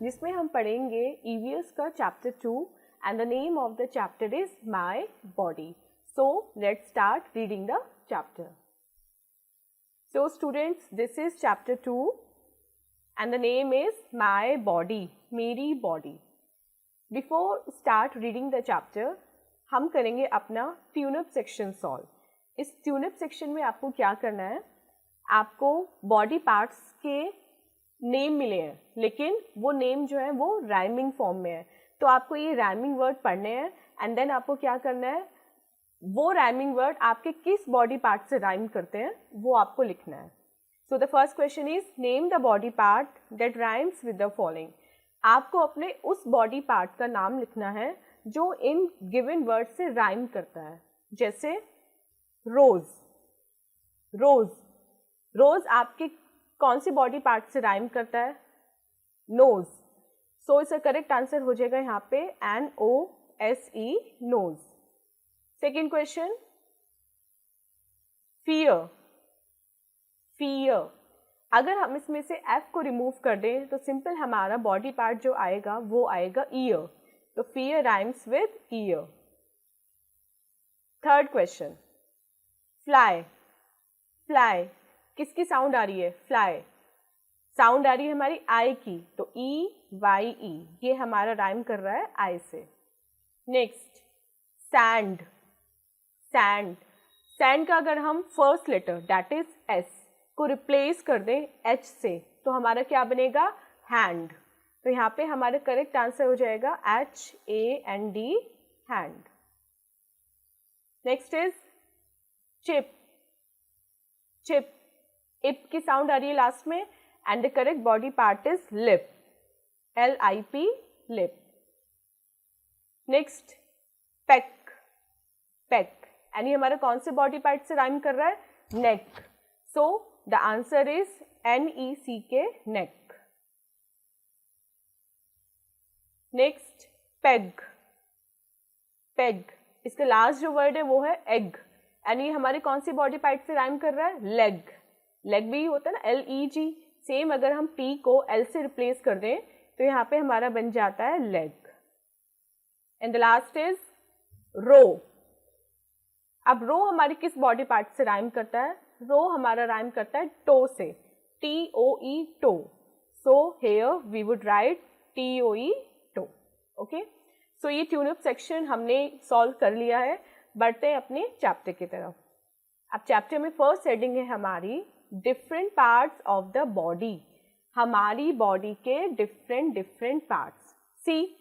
जिसमें हम पढ़ेंगे ईवीएस का chapter 2 and the name of the chapter is my body. So let's start reading the chapter. So students, this is chapter 2 and the name is my body, मेरी body. Before start reading the chapter, हम करेंगे अपना tune-up section solve. इस tune-up section में आपको क्या करना है, आपको body parts के name मिले हैं, लेकिन वो name जो है वो rhyming form में है. तो आपको ये rhyming word पढ़ने हैं and then आपको क्या करना है, वो राइमिंग वर्ड आपके किस बॉडी पार्ट से राइम करते हैं वो आपको लिखना है. So the first question is name the body part that rhymes with the following. आपको अपने उस बॉडी पार्ट का नाम लिखना है जो इन गिवन वर्ड से राइम करता है. जैसे रोज. रोज रोज आपके कौन सी बॉडी पार्ट से राइम करता है? नोज. सो इसका करेक्ट आंसर हो जाएगा यहाँ पे NOSE, nose. Second question, fear. Fear अगर हम इसमें से F को रिमूव कर दें तो सिंपल हमारा बॉडी पार्ट जो आएगा वो आएगा ईयर. तो fear rhymes with year. Third question, fly. Fly किसकी साउंड आ रही है? फ्लाई साउंड आ रही है हमारी आई की, तो EYE ये हमारा राइम कर रहा है आई से. Next, sand. सैंड. सैंड का अगर हम first letter that is S को रिप्लेस कर दें H से तो हमारा क्या बनेगा? हैंड. तो यहाँ पे हमारा करेक्ट आंसर हो जाएगा HAND, hand. Next is chip. Chip. इप की साउंड आ रही है लास्ट में and the correct body part is lip. LIP, lip. Next, pack. Pack यानी हमारा कौन से बॉडी पार्ट से राइम कर रहा है? Neck. So the answer is NECK, neck. Next, peg. Peg इसका लास्ट जो वर्ड है वो है एग, यानी हमारे कौन सी बॉडी पार्ट से राइम कर रहा है? लेग. लेग भी होता है ना LEG. सेम अगर हम P को L से रिप्लेस कर दें तो यहाँ पे हमारा बन जाता है leg. And the last is row. अब रो हमारी किस बॉडी पार्ट से राइम करता है? रो हमारा राइम करता है टो से, TOE, toe. So here we would write TOE, toe. Okay, so ये ट्यून अप सेक्शन हमने सॉल्व कर लिया है. बढ़ते हैं अपने चैप्टर की तरफ. अब चैप्टर में फर्स्ट हेडिंग है हमारी different parts of the body. हमारी बॉडी के डिफरेंट पार्ट्स. सी,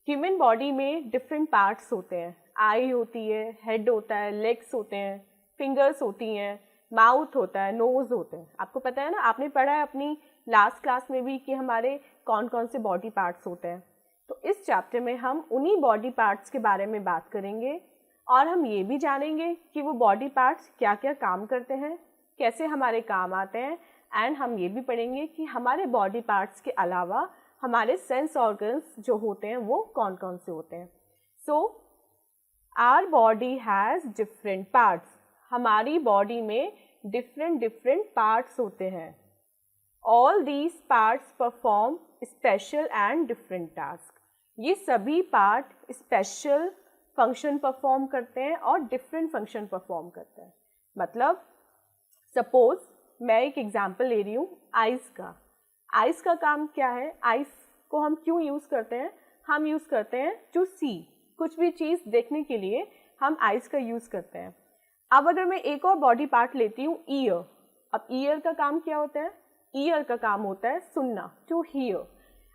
ह्यूमन बॉडी में डिफरेंट पार्ट्स होते हैं. आई होती है, हेड होता है, लेग्स होते हैं, फिंगर्स होती हैं, माउथ होता है, नोज होते हैं. आपको पता है ना, आपने पढ़ा है अपनी लास्ट क्लास में भी कि हमारे कौन कौन से बॉडी पार्ट्स होते हैं. तो इस चैप्टर में हम उन्हीं बॉडी पार्ट्स के बारे में बात करेंगे और हम ये भी जानेंगे कि वो बॉडी पार्ट्स क्या क्या काम करते हैं, कैसे हमारे काम आते हैं. एंड हम ये भी पढ़ेंगे कि हमारे बॉडी पार्ट्स के अलावा हमारे सेंस ऑर्गन्स जो होते हैं वो कौन कौन से होते हैं. So our body has different parts. हमारी बॉडी में डिफरेंट पार्ट्स होते हैं. All these parts perform special and different task. ये सभी पार्ट स्पेशल फंक्शन परफॉर्म करते हैं और डिफरेंट फंक्शन परफॉर्म करते हैं. मतलब सपोज मैं एक एग्जांपल ले रही हूँ आइज़ का. आइज़ का काम क्या है? आइज़ को हम क्यों यूज़ करते हैं? हम यूज़ करते हैं टू सी. कुछ भी चीज़ देखने के लिए हम आइज़ का यूज़ करते हैं. अब अगर मैं एक और बॉडी पार्ट लेती हूँ ईयर. अब ईयर का काम क्या होता है? ईयर का काम होता है सुनना, टू हियर.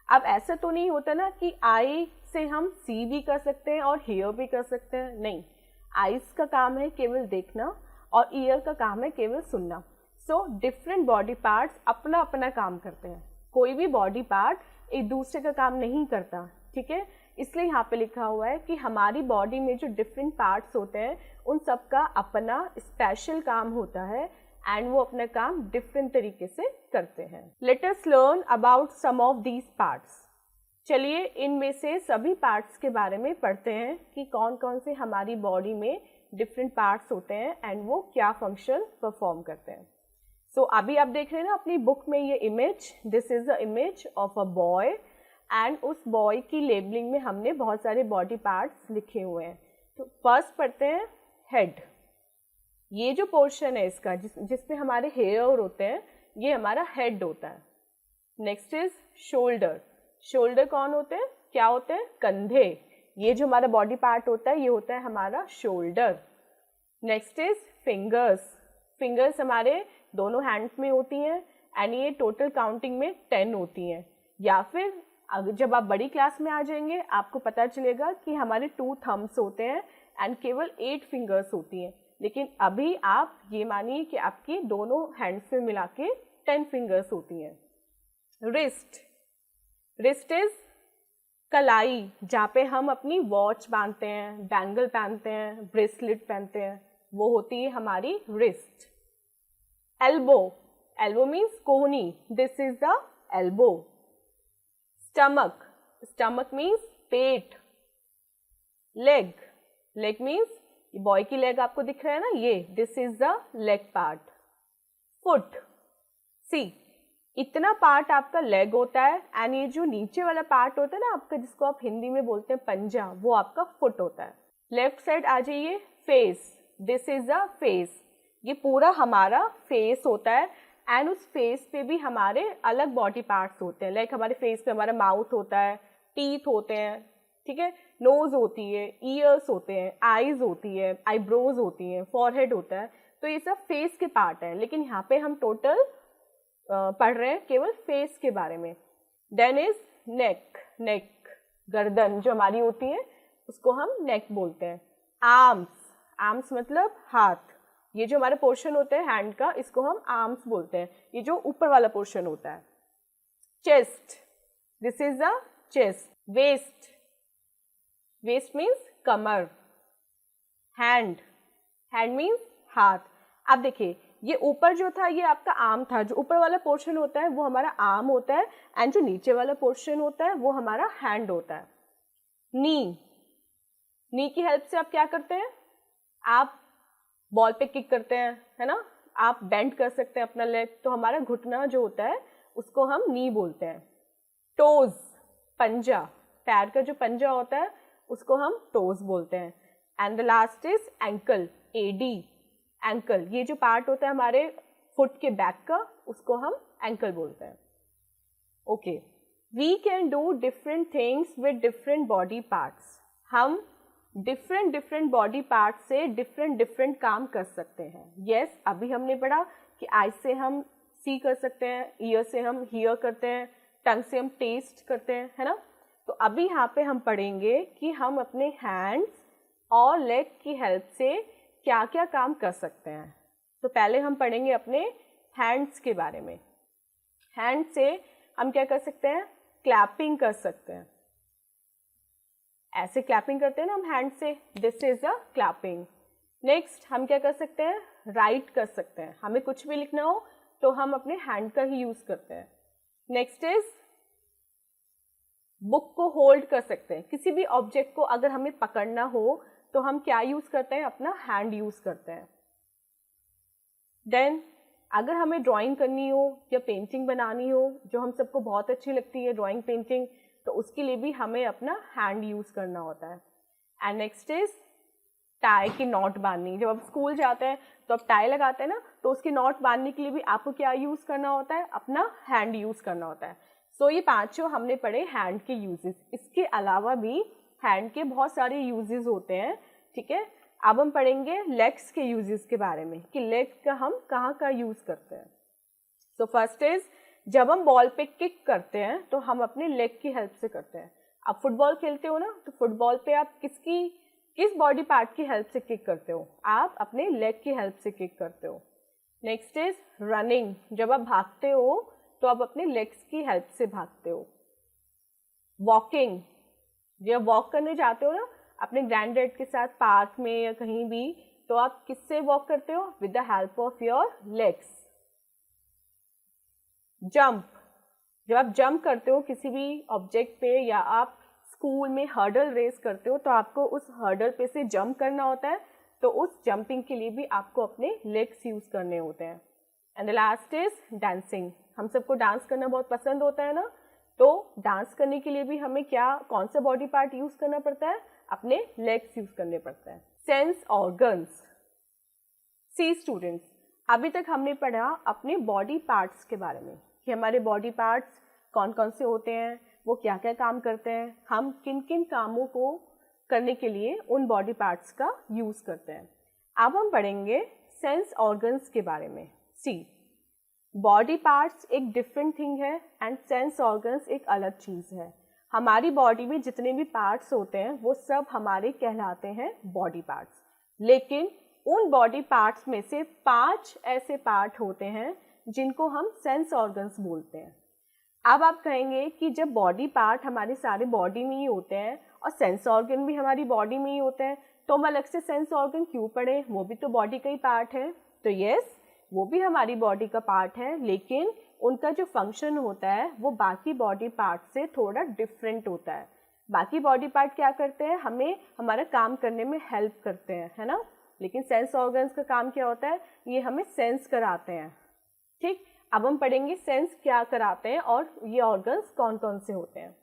अब ऐसा तो नहीं होता ना कि आई से हम सी भी कर सकते हैं और हियर भी कर सकते हैं. नहीं, आइज़ का काम है केवल देखना और ईयर का काम है केवल सुनना. सो डिफरेंट बॉडी पार्ट्स अपना अपना काम करते हैं. कोई भी बॉडी पार्ट एक दूसरे का काम नहीं करता. ठीक है, इसलिए यहाँ पे लिखा हुआ है कि हमारी बॉडी में जो डिफरेंट पार्ट्स होते हैं उन सब का अपना स्पेशल काम होता है एंड वो अपना काम डिफरेंट तरीके से करते हैं. Let us learn about some of these parts. चलिए इनमें से सभी पार्ट्स के बारे में पढ़ते हैं कि कौन कौन से हमारी बॉडी में डिफरेंट पार्ट्स होते हैं एंड वो क्या फंक्शन परफॉर्म करते हैं. सो अभी आप देख रहे हैं ना अपनी बुक में ये image. This is the image of a boy and उस बॉय की लेबलिंग में हमने बहुत सारे बॉडी पार्ट्स लिखे हुए हैं। तो फर्स्ट पढ़ते हैं हेड। ये जो पोर्शन है इसका जिसमें हमारे हेयर होते हैं, ये हमारा हेड होता है। Next is shoulder. शोल्डर कौन होते हैं, क्या होते हैं, कंधे। ये जो हमारा बॉडी पार्ट होता है ये होता है हमारा shoulder. Next is fingers. Fingers हमारे दोनों हैंड्स में होती हैं एंड ये टोटल काउंटिंग में 10 होती हैं। या फिर जब आप बड़ी क्लास में आ जाएंगे आपको पता चलेगा कि हमारे 2 थम्स होते हैं एंड केवल 8 फिंगर्स होती हैं। लेकिन अभी आप ये मानिए कि आपकी दोनों हैंड्स में मिला के 10 फिंगर्स होती हैं। रिस्ट। रिस्ट इज कलाई, जहाँ पे हम अपनी वॉच बांधते हैं, बैंगल पहनते हैं, ब्रेसलेट पहनते हैं, वो होती है हमारी रिस्ट। एल्बो। एल्बो मीन्स कोहनी, this is the elbow. Stomach. Stomach means पेट। लेग। लेग मीन्स बॉय की लेग आपको दिख रहा है ना, ये this is the leg part. Foot. See, इतना पार्ट आपका लेग होता है एंड ये जो नीचे वाला पार्ट होता है ना आपका, जिसको आप हिंदी में बोलते हैं पंजा, वो आपका फुट होता है। लेफ्ट साइड आ जाइए, face. This is the face. ये पूरा हमारा फेस होता है एंड उस फेस पे भी हमारे अलग बॉडी पार्ट्स होते हैं। लाइक हमारे फेस पे हमारा माउथ होता है, टीथ होते हैं, ठीक है, नोज होती है, ईयर्स होते हैं, आईज होती है, आईब्रोज होती हैं, फॉरहेड होता है। तो ये सब फेस के पार्ट हैं, लेकिन यहाँ पे हम टोटल पढ़ रहे हैं केवल फेस के बारे में। देन इज नेक। नेक, गर्दन जो हमारी होती है उसको हम नेक बोलते हैं। आर्म्स। आर्म्स मतलब हाथ। ये जो हमारा पोर्शन होता है हैंड का, इसको हम आर्म्स बोलते हैं, ये जो ऊपर वाला पोर्शन होता है। Chest. This is the chest. Waist. Waist means कमर। हैंड। हैंड मीन्स हाथ। अब देखिए, ये ऊपर जो था ये आपका आर्म था, जो ऊपर वाला पोर्शन होता है वो हमारा आर्म होता है एंड जो नीचे वाला पोर्शन होता है वो हमारा हैंड होता है। नी। नी की हेल्प से आप क्या करते हैं, आप बॉल पे किक करते हैं, है ना, आप बेंड कर सकते हैं अपना लेग, तो हमारा घुटना जो होता है उसको हम नी बोलते हैं। टोज, पंजा, पैर का जो पंजा होता है उसको हम टोज बोलते हैं। And the last is ankle, एडी। एंकल, ये जो पार्ट होता है हमारे फुट के बैक का, उसको हम एंकल बोलते हैं। Okay, we can do different things with different body parts. हम डिफरेंट बॉडी पार्ट से डिफरेंट काम कर सकते हैं। यस, अभी हमने पढ़ा कि आई से हम सी कर सकते हैं, ईयर से हम हियर करते हैं, टंग से हम टेस्ट करते हैं, है ना। तो अभी यहाँ पे हम पढ़ेंगे कि हम अपने हैंड्स और लेग की हेल्प से क्या क्या काम कर सकते हैं। तो पहले हम पढ़ेंगे अपने हैंड्स के बारे में। हैंड से हम क्या कर सकते हैं, क्लैपिंग कर सकते हैं। ऐसे क्लैपिंग करते हैं ना हम हैंड से, this is a clapping. Next हम क्या कर सकते हैं, राइट कर सकते हैं। हमें कुछ भी लिखना हो तो हम अपने हैंड का ही यूज करते हैं। नेक्स्ट इज बुक को होल्ड कर सकते हैं। किसी भी ऑब्जेक्ट को अगर हमें पकड़ना हो तो हम क्या यूज करते हैं, अपना हैंड यूज करते हैं। देन अगर हमें ड्राइंग करनी हो या पेंटिंग बनानी हो, जो हम सबको बहुत अच्छी लगती है ड्राइंग पेंटिंग, तो उसके लिए भी हमें अपना हैंड यूज करना होता है। एंड नेक्स्ट इज टाई की नॉट बांधनी। जब आप स्कूल जाते हैं तो आप टाई लगाते हैं ना, तो उसकी नॉट बांधने के लिए भी आपको क्या यूज करना होता है, अपना हैंड यूज करना होता है। सो ये पांचों हमने पढ़े हैंड के यूजेस। इसके अलावा भी हैंड के बहुत सारे यूजेस होते हैं, ठीक है। अब हम पढ़ेंगे लेग्स के यूजेस के बारे में कि लेग का हम कहाँ का यूज करते हैं। सो फर्स्ट इज, जब हम बॉल पे किक करते हैं तो हम अपने लेग की हेल्प से करते हैं। आप फुटबॉल खेलते हो ना, तो फुटबॉल पे आप किस बॉडी पार्ट की हेल्प से किक करते हो, आप अपने लेग की हेल्प से किक करते हो। Next is running. जब आप भागते हो तो आप अपने लेग्स की हेल्प से भागते हो। वॉकिंग, जब वॉक करने जाते हो ना अपने ग्रैंडडैड के साथ पार्क में या कहीं भी, तो आप किससे वॉक करते हो, with the help of your legs. Jump, जब आप जंप करते हो किसी भी ऑब्जेक्ट पे या आप स्कूल में हर्डल रेस करते हो, तो आपको उस हर्डल पे से जंप करना होता है, तो उस जंपिंग के लिए भी आपको अपने लेग्स यूज करने होते हैं। And the last is dancing. हम सबको डांस करना बहुत पसंद होता है ना, तो डांस करने के लिए भी हमें कौन सा बॉडी पार्ट यूज करना पड़ता है? अपने लेग्स यूज करने पड़ते हैं। Sense organs. सी स्टूडेंट्स, अभी तक हमने पढ़ा अपने बॉडी पार्ट्स के बारे में कि हमारे बॉडी पार्ट्स कौन कौन से होते हैं, वो क्या क्या काम करते हैं, हम किन किन कामों को करने के लिए उन बॉडी पार्ट्स का यूज करते हैं। अब हम पढ़ेंगे सेंस ऑर्गन्स के बारे में। सी, बॉडी पार्ट्स एक डिफरेंट थिंग है एंड सेंस ऑर्गन्स एक अलग चीज़ है। हमारी बॉडी में जितने भी पार्ट्स होते हैं वो सब हमारे कहलाते हैं बॉडी पार्ट्स, लेकिन उन बॉडी पार्ट्स में से 5 ऐसे पार्ट होते हैं जिनको हम सेंस ऑर्गन्स बोलते हैं। अब आप कहेंगे कि जब बॉडी पार्ट हमारे सारे बॉडी में ही होते हैं और सेंस ऑर्गन भी हमारी बॉडी में ही होते हैं, तो हम अलग से सेंस ऑर्गन क्यों पढ़े? वो भी तो बॉडी का ही पार्ट है। तो यस, वो भी हमारी बॉडी का पार्ट है, लेकिन उनका जो फंक्शन होता है वो बाकी बॉडी पार्ट से थोड़ा डिफरेंट होता है। बाकी बॉडी पार्ट क्या करते हैं? हमें हमारा काम करने में हेल्प करते हैं, है ना। लेकिन सेंस ऑर्गन्स का काम क्या होता है? ये हमें सेंस कराते हैं। ठीक, अब हम पढ़ेंगे सेंस क्या कराते हैं और ये ऑर्गन्स कौन कौन से होते हैं।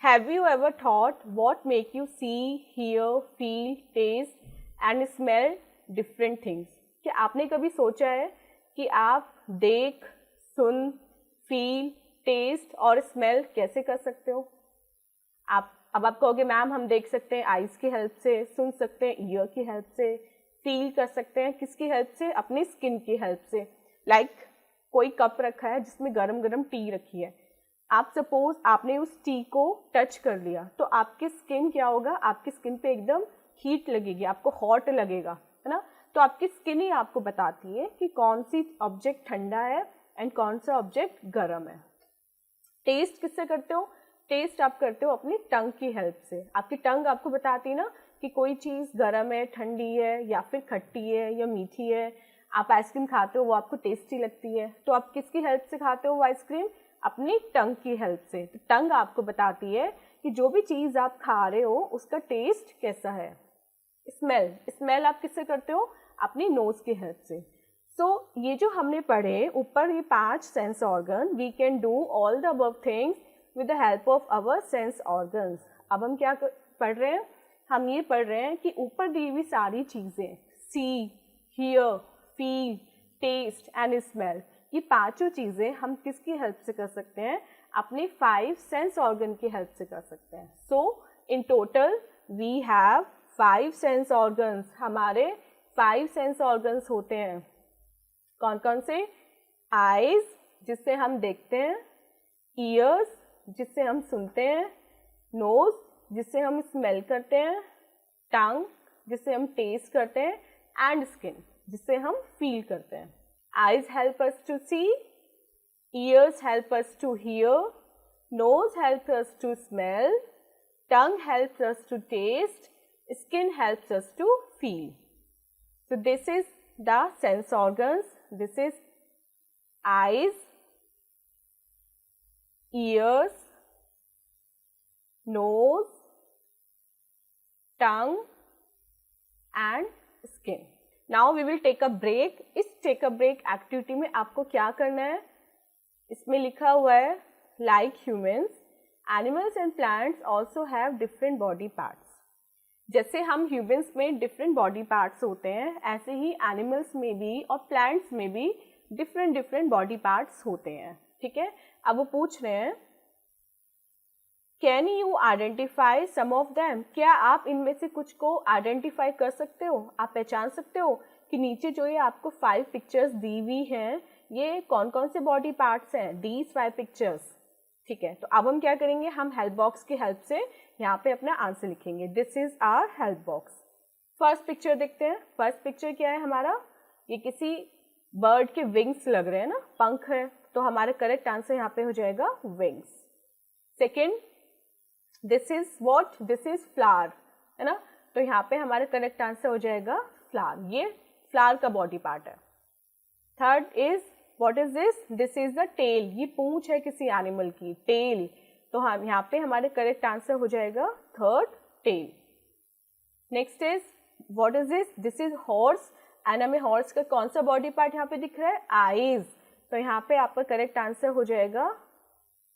Have you ever thought what make you see, hear, feel, taste and smell different things? क्या आपने कभी सोचा है कि आप देख, सुन, फील, टेस्ट और स्मेल कैसे कर सकते हो? अब आप कहोगे मैम हम देख सकते हैं आईज की हेल्प से, सुन सकते हैं ईयर की हेल्प से, फील कर सकते हैं किसकी हेल्प से? अपनी स्किन की हेल्प से। लाइक कोई कप रखा है जिसमें गरम गरम टी रखी है, आप सपोज आपने उस टी को टच कर लिया तो आपकी स्किन क्या होगा? आपकी स्किन पे एकदम हीट लगेगी, आपको हॉट लगेगा, है ना। तो आपकी स्किन ही आपको बताती है कि कौन सी ऑब्जेक्ट ठंडा है एंड कौन सा ऑब्जेक्ट गर्म है। टेस्ट किससे करते हो? टेस्ट आप करते हो अपनी टंग की हेल्प से। आपकी टंग आपको बताती है ना कि कोई चीज़ गर्म है, ठंडी है या फिर खट्टी है या मीठी है। आप आइसक्रीम खाते हो, वो आपको टेस्टी लगती है, तो आप किसकी हेल्प से खाते हो वो आइसक्रीम? अपनी टंग की हेल्प से। तो टंग आपको बताती है कि जो भी चीज़ आप खा रहे हो उसका टेस्ट कैसा है। स्मेल आप किससे करते हो? अपनी नोज की हेल्प से। सो ये जो हमने पढ़े ऊपर, ये 5 sense organ, we can do all the above things with the help of our sense organs. अब हम क्या पढ़ रहे हैं? हम ये पढ़ रहे हैं कि ऊपर दी हुई सारी चीज़ें, see, hear, feel, taste and smell, ये 5 चीज़ें हम किसकी हेल्प से कर सकते हैं? अपने 5 सेंस ऑर्गन की हेल्प से कर सकते हैं। So in total we have 5 sense organs. हमारे 5 सेंस ऑर्गन्स होते हैं। कौन कौन से? आईज, जिससे हम देखते हैं, ईयर्स, जिससे हम सुनते हैं, नोज, जिससे हम स्मेल करते हैं, टंग, जिससे हम टेस्ट करते हैं, एंड स्किन, जिससे हम फील करते हैं। Eyes help us to see, ears help us to hear, nose helps us to smell, tongue helps us to taste, skin helps us to feel. So this is the sense organs. This is eyes, ears, nose, tongue and skin. Now we will take a break. इस take a break activity में आपको क्या करना है? इसमें लिखा हुआ है like humans, animals and plants also have different body parts. जैसे हम ह्यूमंस में डिफरेंट बॉडी पार्ट्स होते हैं, ऐसे ही एनिमल्स में भी और प्लांट्स में भी डिफरेंट बॉडी पार्ट्स होते हैं। ठीक है, अब वो पूछ रहे हैं can you identify some of them? क्या आप इनमें से कुछ को आइडेंटिफाई कर सकते हो? आप पहचान सकते हो कि नीचे जो ये आपको 5 पिक्चर्स दी हुई हैं, ये कौन कौन से बॉडी पार्ट्स हैं? These 5 pictures. ठीक है, तो अब हम क्या करेंगे? हम हेल्प बॉक्स की हेल्प से यहाँ पे अपना आंसर लिखेंगे। This is our help box. First picture देखते हैं। फर्स्ट पिक्चर क्या है हमारा? ये किसी बर्ड के विंग्स लग रहे हैं ना, पंख है, तो हमारा करेक्ट आंसर यहाँ पे हो जाएगा wings. Second, this is what? This is flower, है ना, तो यहाँ पे हमारा करेक्ट आंसर हो जाएगा फ्लावर। ये फ्लावर का बॉडी पार्ट है। Third is what is this? This is the tail. ये पूंछ है किसी एनिमल की, टेल, तो हम यहाँ पे हमारे करेक्ट आंसर हो जाएगा third, tail. Next is what is this? This is horse, and हमें हॉर्स का कौन सा बॉडी पार्ट यहाँ पे दिख रहा है? आईज, तो यहाँ पे आपका करेक्ट आंसर हो जाएगा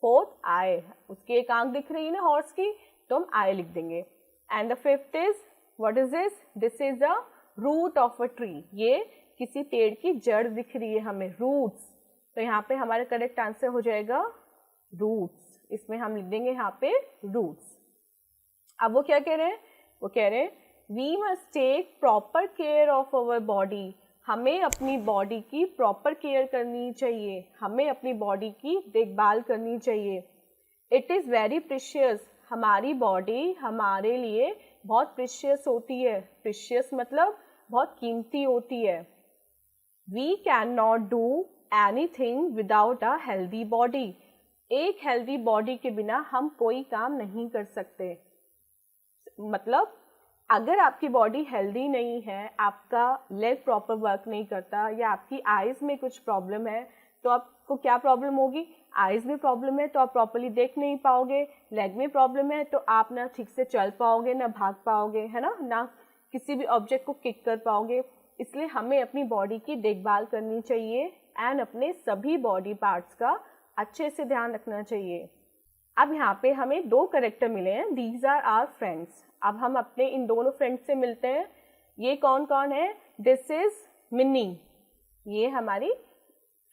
फोर्थ आई, उसकी एक आंख दिख रही है ना हॉर्स की, तो हम आई लिख देंगे। And the fifth is, what is this? This is the root of a tree, ये किसी पेड़ की जड़ दिख रही है हमें, रूट्स। तो यहाँ पे हमारा करेक्ट आंसर हो जाएगा रूट्स, इसमें हम लिख देंगे यहाँ पे रूट्स। अब वो क्या कह रहे हैं? वो कह रहे हैं we must take proper care of our body, हमें अपनी बॉडी की प्रॉपर केयर करनी चाहिए, हमें अपनी बॉडी की देखभाल करनी चाहिए। इट इज़ वेरी प्रीशियस, हमारी बॉडी हमारे लिए बहुत प्रीशियस होती है, प्रीशियस मतलब बहुत कीमती होती है। We can not do anything without a healthy body, एक हेल्दी बॉडी के बिना हम कोई काम नहीं कर सकते। मतलब अगर आपकी बॉडी हेल्दी नहीं है, आपका लेग प्रॉपर वर्क नहीं करता या आपकी आइज में कुछ प्रॉब्लम है, तो आपको क्या प्रॉब्लम होगी? आइज में प्रॉब्लम है तो आप प्रॉपरली देख नहीं पाओगे, लेग में प्रॉब्लम है तो आप ना ठीक से चल पाओगे, ना भाग पाओगे, है ना किसी भी ऑब्जेक्ट को किक कर पाओगे। इसलिए हमें अपनी बॉडी की देखभाल करनी चाहिए एंड अपने सभी बॉडी पार्ट्स का अच्छे से ध्यान रखना चाहिए। अब यहाँ पे हमें दो कैरेक्टर मिले हैं, दीज आर आवर फ्रेंड्स। अब हम अपने इन दोनों फ्रेंड्स से मिलते हैं। ये कौन कौन है? दिस इज मिनी, ये हमारी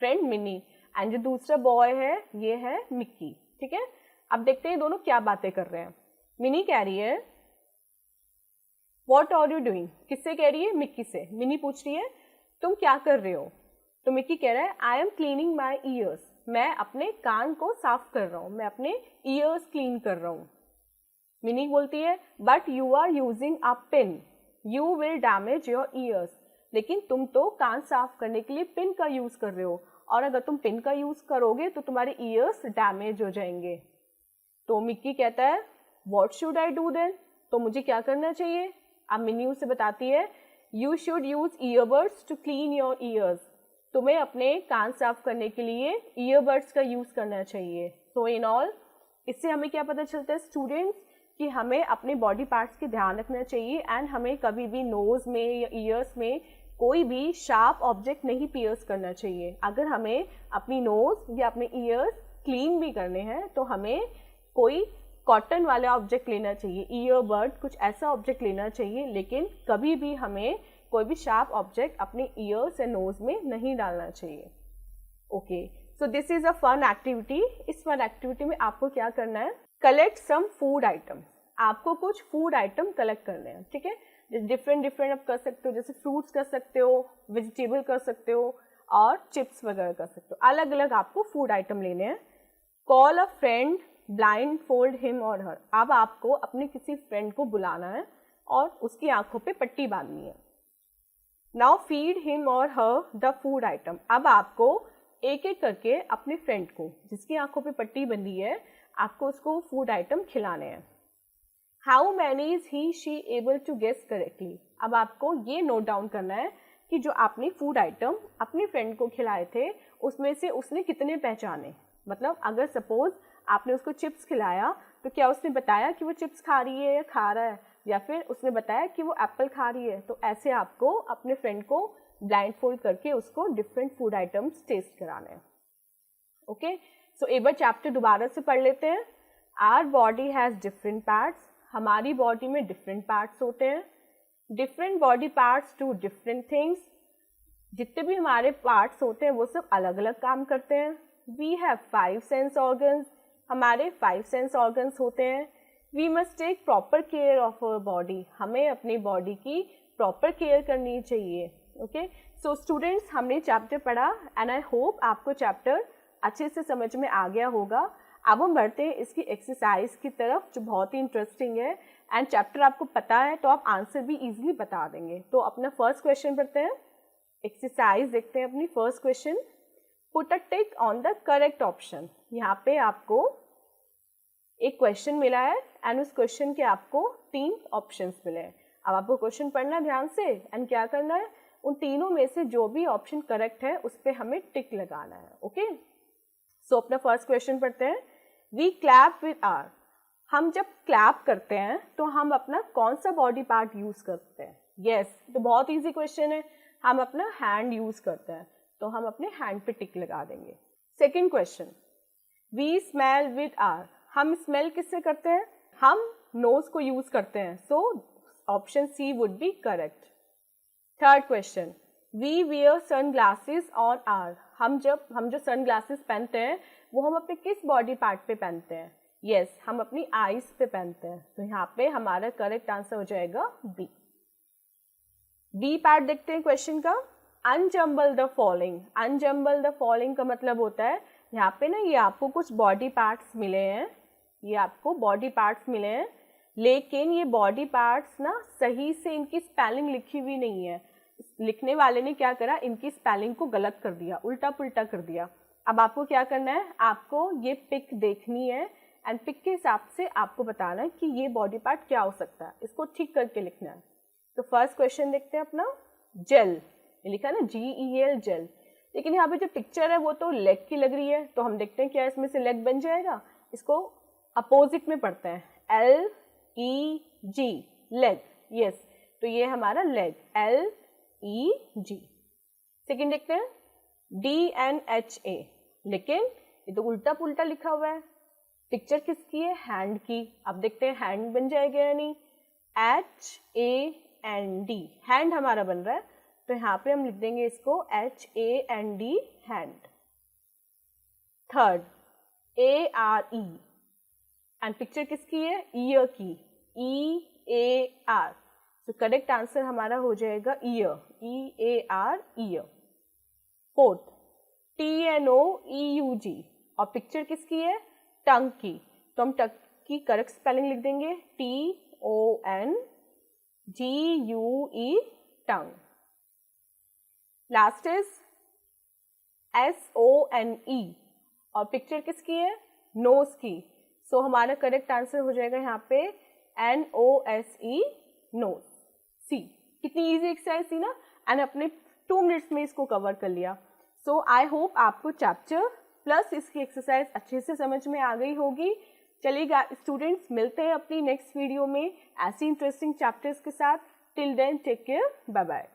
फ्रेंड मिनी, एंड जो दूसरा बॉय है ये है मिक्की। ठीक है, अब देखते हैं दोनों क्या बातें कर रहे हैं। मिनी कह रही है व्हाट आर यू डूइंग, किससे कह रही है? मिक्की से। मिनी पूछ रही है तुम क्या कर रहे हो? तो मिक्की कह रहा है I am cleaning my years, मैं अपने कान को साफ कर रहा हूँ, मैं अपने ईयर्स क्लीन कर रहा हूँ। मिनी बोलती है but you are using a pin, you will damage your ears, लेकिन तुम तो कान साफ करने के लिए पिन का यूज कर रहे हो, और अगर तुम पिन का यूज करोगे तो तुम्हारे ईयर्स डैमेज हो जाएंगे। तो मिक्की कहता है what should I do then, तो मुझे क्या करना चाहिए? अब मिनी उसे बताती है you should use earbuds to clean your ears, तुम्हें अपने कान साफ करने के लिए ईयरबड्स का यूज करना चाहिए। सो इन ऑल, इससे हमें क्या पता चलता है स्टूडेंट्स कि हमें अपने बॉडी पार्ट्स की ध्यान रखना चाहिए एंड हमें कभी भी नोज में या ईयर्स में कोई भी शार्प ऑब्जेक्ट नहीं पियर्स करना चाहिए। अगर हमें अपनी नोज या अपने ईयर्स क्लीन भी करने हैं तो हमें कोई कॉटन वाला ऑब्जेक्ट लेना चाहिए, ईयरबड कुछ ऐसा ऑब्जेक्ट लेना चाहिए, लेकिन कभी भी हमें कोई भी शार्प ऑब्जेक्ट अपने ईयर्स या नोज में नहीं डालना चाहिए। Okay, so this is a fun activity. इस फन एक्टिविटी में आपको क्या करना है? कलेक्ट सम फूड आइटम्स, आपको कुछ फूड आइटम कलेक्ट करने हैं। ठीक है, डिफरेंट आप कर सकते हो, जैसे फ्रूट्स कर सकते हो, वेजिटेबल कर सकते हो और चिप्स वगैरह कर सकते हो। अलग अलग आपको फूड आइटम लेने हैं। कॉल अ फ्रेंड, ब्लाइंड फोल्ड हिम और हर, अब आपको अपने किसी फ्रेंड को बुलाना है और उसकी आंखों पे पट्टी बांधनी है। नाउ फीड हिम और हर द फूड आइटम, अब आपको एक एक करके अपने फ्रेंड को जिसकी आंखों पे पट्टी बंधी है, आपको उसको फूड आइटम खिलाने हैं। How many is he she able to guess correctly, अब आपको ये नोट डाउन करना है कि जो आपने फूड आइटम अपने फ्रेंड को खिलाए थे उसमें से उसने कितने पहचाने। मतलब अगर सपोज आपने उसको चिप्स खिलाया तो क्या उसने बताया कि वो चिप्स खा रही है या खा रहा है, या फिर उसने बताया कि वो एप्पल खा रही है। तो ऐसे आपको अपने फ्रेंड को ब्लाइंड फोल्ड करके उसको डिफरेंट फूड आइटम्स टेस्ट कराने हैं। ओके, सो एक बार चैप्टर दोबारा से पढ़ लेते हैं। Our body has different parts, हमारी बॉडी में डिफरेंट पार्ट्स होते हैं। Different body parts do different things, जितने भी हमारे पार्ट्स होते हैं वो सब अलग अलग काम करते हैं। वी हैव 5 सेंस ऑर्गन्स, हमारे 5 सेंस ऑर्गन्स होते हैं। We must take proper care of our body, हमें अपनी बॉडी की प्रॉपर केयर करनी चाहिए। ओके, सो स्टूडेंट्स, हमने चैप्टर पढ़ा एंड आई होप आपको चैप्टर अच्छे से समझ में आ गया होगा। अब हम बढ़ते हैं इसकी एक्सरसाइज की तरफ जो बहुत ही इंटरेस्टिंग है, एंड चैप्टर आपको पता है तो आप आंसर भी इजीली बता देंगे। तो अपना फर्स्ट क्वेश्चन पढ़ते हैं, एक्सरसाइज देखते हैं अपनी। First question, put a tick on the correct option. यहाँ पे आपको एक क्वेश्चन मिला है एंड उस क्वेश्चन के आपको 3 ऑप्शंस मिले हैं। अब आपको क्वेश्चन पढ़ना है ध्यान से एंड क्या करना है, उन तीनों में से जो भी ऑप्शन करेक्ट है उस पर हमें टिक लगाना है। ओके, सो अपना फर्स्ट क्वेश्चन पढ़ते हैं। वी क्लैप विद आवर, हम जब क्लैप करते हैं तो हम अपना कौन सा बॉडी पार्ट यूज करते हैं? यस, तो बहुत इजी क्वेश्चन है, हम अपना हैंड यूज करते हैं, तो हम अपने हैंड पे टिक लगा देंगे। Second question, we smell with our, हम स्मेल किससे करते हैं? हम नोज को यूज करते हैं, so option C would be correct. Third question, we wear sunglasses on our, हम जो सन ग्लासेस पहनते हैं वो हम अपने किस बॉडी पार्ट पे पहनते हैं? यस, हम अपनी आईज पे पहनते हैं, तो यहाँ पे हमारा करेक्ट आंसर हो जाएगा बी। बी पार्ट देखते हैं क्वेश्चन का। अनजम्बल द फॉलोइंग, अनजम्बल द फॉलोइंग का मतलब होता है यहाँ पे ना ये आपको कुछ बॉडी पार्ट्स मिले हैं, ये आपको बॉडी पार्ट्स मिले हैं, लेकिन ये बॉडी पार्ट्स ना सही से इनकी स्पेलिंग लिखी हुई नहीं है। लिखने वाले ने क्या करा, इनकी स्पेलिंग को गलत कर दिया, उल्टा पुल्टा कर दिया। अब आपको क्या करना है, आपको ये पिक देखनी है एंड पिक के हिसाब से आपको बताना है कि ये बॉडी पार्ट क्या हो सकता है, इसको ठीक करके लिखना है। तो फर्स्ट क्वेश्चन देखते हैं अपना, जेल, ये लिखा है ना GEL जेल, लेकिन यहाँ पे जो पिक्चर है वो तो लेग की लग रही है, तो हम देखते हैं क्या इसमें से लेग बन जाएगा। इसको अपोजिट में पढ़ते हैं, LEG लेग, यस, तो ये हमारा लेग, LEG। सेकेंड देखते हैं DNHA, लेकिन ये तो उल्टा पुल्टा लिखा हुआ है। पिक्चर किसकी है? हैंड की। अब देखते हैं हैंड बन जाएगा या नहीं। HAND, हैंड हमारा बन रहा है, तो यहाँ पे हम लिख देंगे इसको HAND hand. Third ARE, and picture किसकी है? ईयर की, EAR, तो करेक्ट आंसर हमारा हो जाएगा year, EAR year. Fourth TNOEUG, और पिक्चर किसकी है? टंग की, तो हम टंग की करेक्ट स्पेलिंग लिख देंगे TONGUE tongue. Last is SONE, और पिक्चर किसकी है? नोज की, सो हमारा करेक्ट आंसर हो जाएगा यहाँ पे NOSE नोज, सी। कितनी इजी एक्सरसाइज थी ना, एंड अपने 2 मिनट्स में इसको कवर कर लिया। सो आई होप आपको चैप्टर प्लस इसकी एक्सरसाइज अच्छे से समझ में आ गई होगी। चलिए स्टूडेंट्स, मिलते हैं अपनी नेक्स्ट वीडियो में ऐसी इंटरेस्टिंग चैप्टर्स के साथ। Till then take care, bye bye.